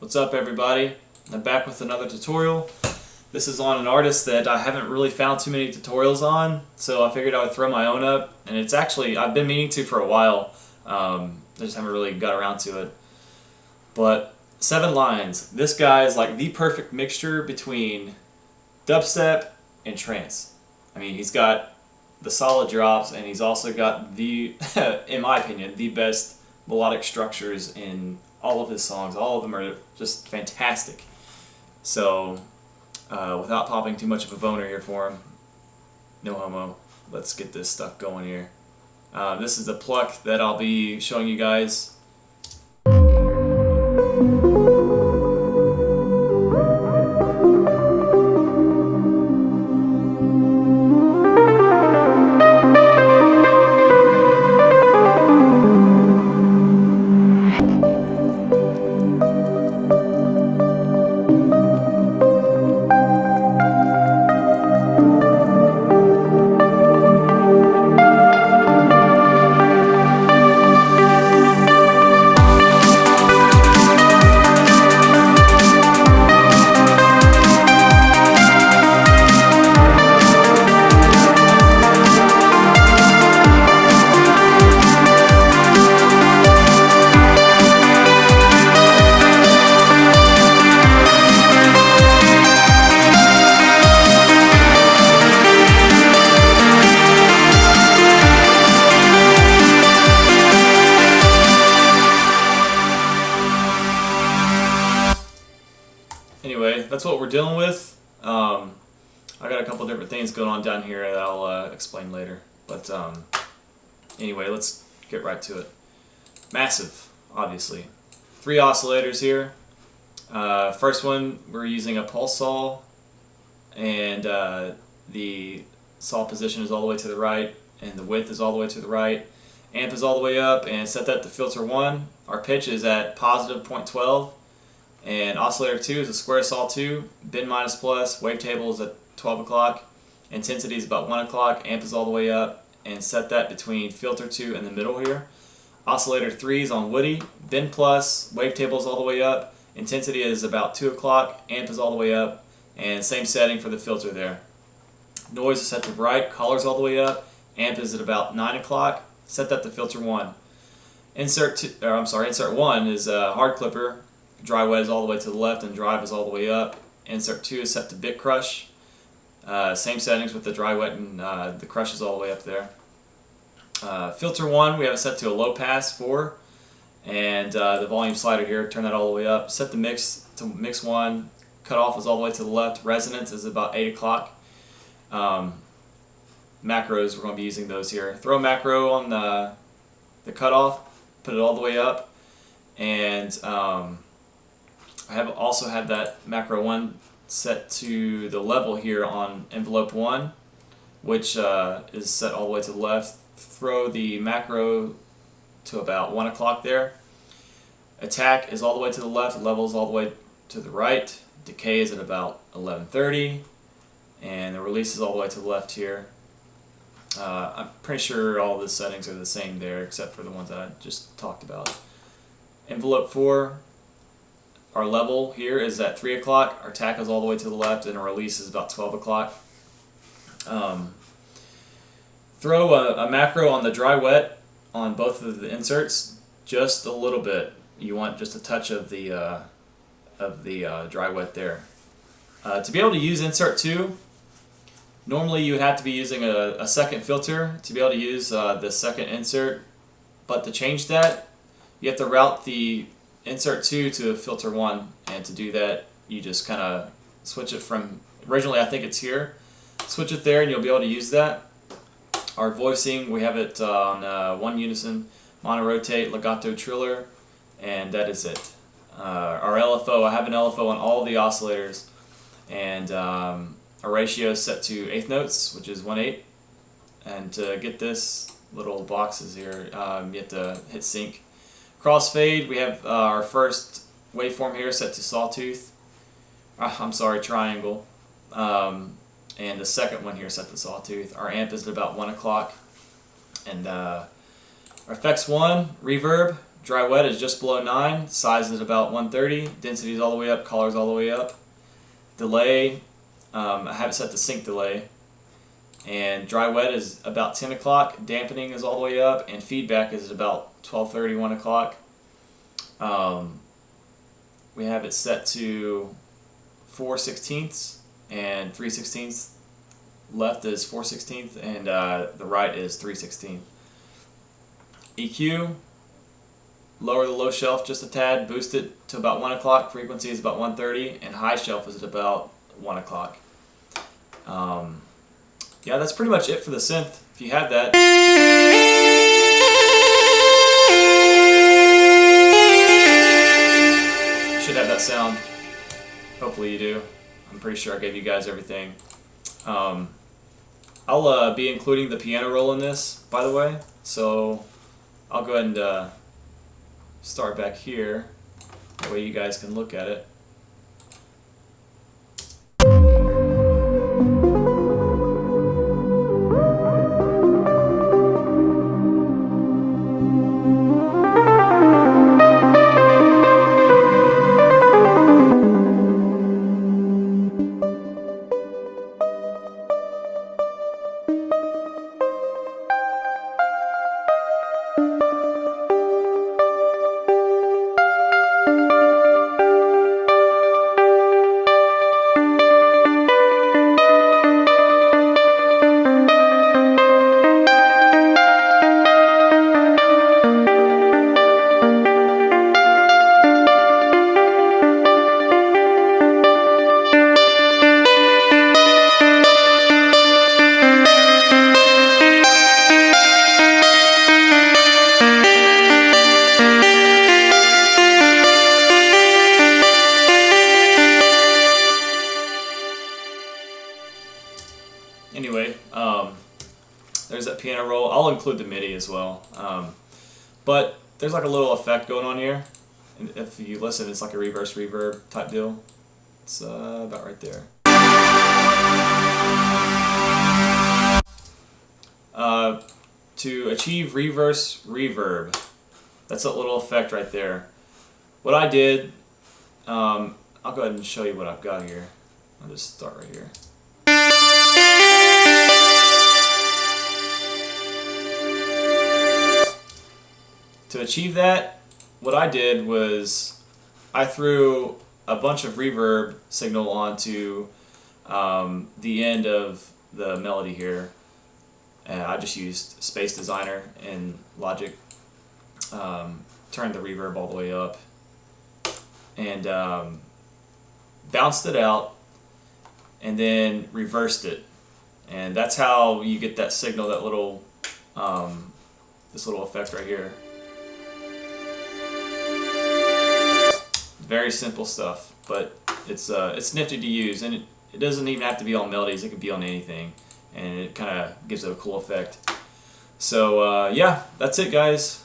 What's up, everybody? I'm back with another tutorial. This is on an artist that I haven't really found too many tutorials on, so I figured I would throw my own up. And it's actually, I've been meaning to for a while. I just haven't really got around to it. But 7 Lines. This guy is like the perfect mixture between dubstep and trance. I mean, he's got the solid drops, and he's also got the, in my opinion, the best melodic structures in all of his songs. All of them are just fantastic. So, without popping too much of a boner here for him, no homo, let's get this stuff going here. This is the Pluck that I'll be showing you guys. Anyway, that's what we're dealing with. I got a couple different things going on down here that I'll explain later. But anyway, let's get right to it. Massive, obviously. 3 oscillators here. First one, we're using a pulse saw, and the saw position is all the way to the right, and the width is all the way to the right. Amp is all the way up, and set that to filter 1. Our pitch is at positive 0.12. And oscillator 2 is a square saw 2, bin minus plus, wavetable is at 12 o'clock, intensity is about 1 o'clock, amp is all the way up, and set that between filter 2 and the middle here. Oscillator 3 is on woody, bin plus, wavetable is all the way up, intensity is about 2 o'clock, amp is all the way up, and same setting for the filter there. Noise is set to bright, color is all the way up, amp is at about 9 o'clock, set that to filter 1. Insert 1 is a hard clipper. Dry wet is all the way to the left and drive is all the way up. Insert 2 is set to bit crush. Same settings with the dry wet and the crush is all the way up there. Filter 1 we have it set to a low pass 4, and the volume slider here, turn that all the way up. Set the mix to mix 1. Cutoff is all the way to the left. Resonance is about 8 o'clock. Macros, we're going to be using those here. Throw a macro on the cutoff, put it all the way up, and I have also had that macro 1 set to the level here on envelope 1, which is set all the way to the left. Throw the macro to about 1 o'clock there. Attack is all the way to the left, level is all the way to the right. Decay is at about 11:30, and the release is all the way to the left here. I'm pretty sure all the settings are the same there except for the ones that I just talked about. Envelope 4. Our level here is at 3 o'clock, our attack is all the way to the left, and our release is about 12 o'clock. Throw a macro on the dry wet on both of the inserts, just a little bit. You want just a touch of the dry wet there. To be able to use insert 2, normally you would have to be using a second filter to be able to use the second insert, but to change that, you have to route the insert 2 to filter 1, and to do that you just kind of switch it from, originally I think it's here, switch it there and you'll be able to use that. Our voicing, we have it on 1 unison, mono rotate, legato triller, and that is it. Our LFO, I have an LFO on all the oscillators, and our ratio is set to 1/8 notes, which is 1/8. And to get this little boxes here, you have to hit sync. Crossfade, we have our first waveform here set to sawtooth. Triangle. And the second one here set to sawtooth. Our amp is at about 1 o'clock. And our effects 1, reverb, Dry wet is just below 9, size is about 130, density is all the way up, color is all the way up. Delay, I have it set to sync delay. And dry wet is about 10 o'clock, dampening is all the way up, and feedback is about 12:30, 1 o'clock. We have it set to 4/16 and 3/16. Left is 4/16 and the right is 3/16. EQ, lower the low shelf just a tad, boost it to about 1 o'clock, frequency is about 130, and high shelf is at about 1 o'clock. Yeah, that's pretty much it for the synth. If you have that. You should have that sound. Hopefully you do. I'm pretty sure I gave you guys everything. I'll be including the piano roll in this, by the way, so I'll go ahead and start back here. That way you guys can look at it. Anyway, there's that piano roll. I'll include the MIDI as well. But there's like a little effect going on here. And if you listen, it's like a reverse reverb type deal. It's about right there. To achieve reverse reverb, that's that little effect right there. What I did, I'll go ahead and show you what I've got here. I'll just start right here. To achieve that, what I did was I threw a bunch of reverb signal onto the end of the melody here. And I just used Space Designer in Logic, turned the reverb all the way up, and bounced it out, and then reversed it. And that's how you get that signal, that little, this little effect right here. Very simple stuff, but it's nifty to use, and it doesn't even have to be on melodies. It could be on anything, and it kind of gives it a cool effect. So yeah, that's it, guys.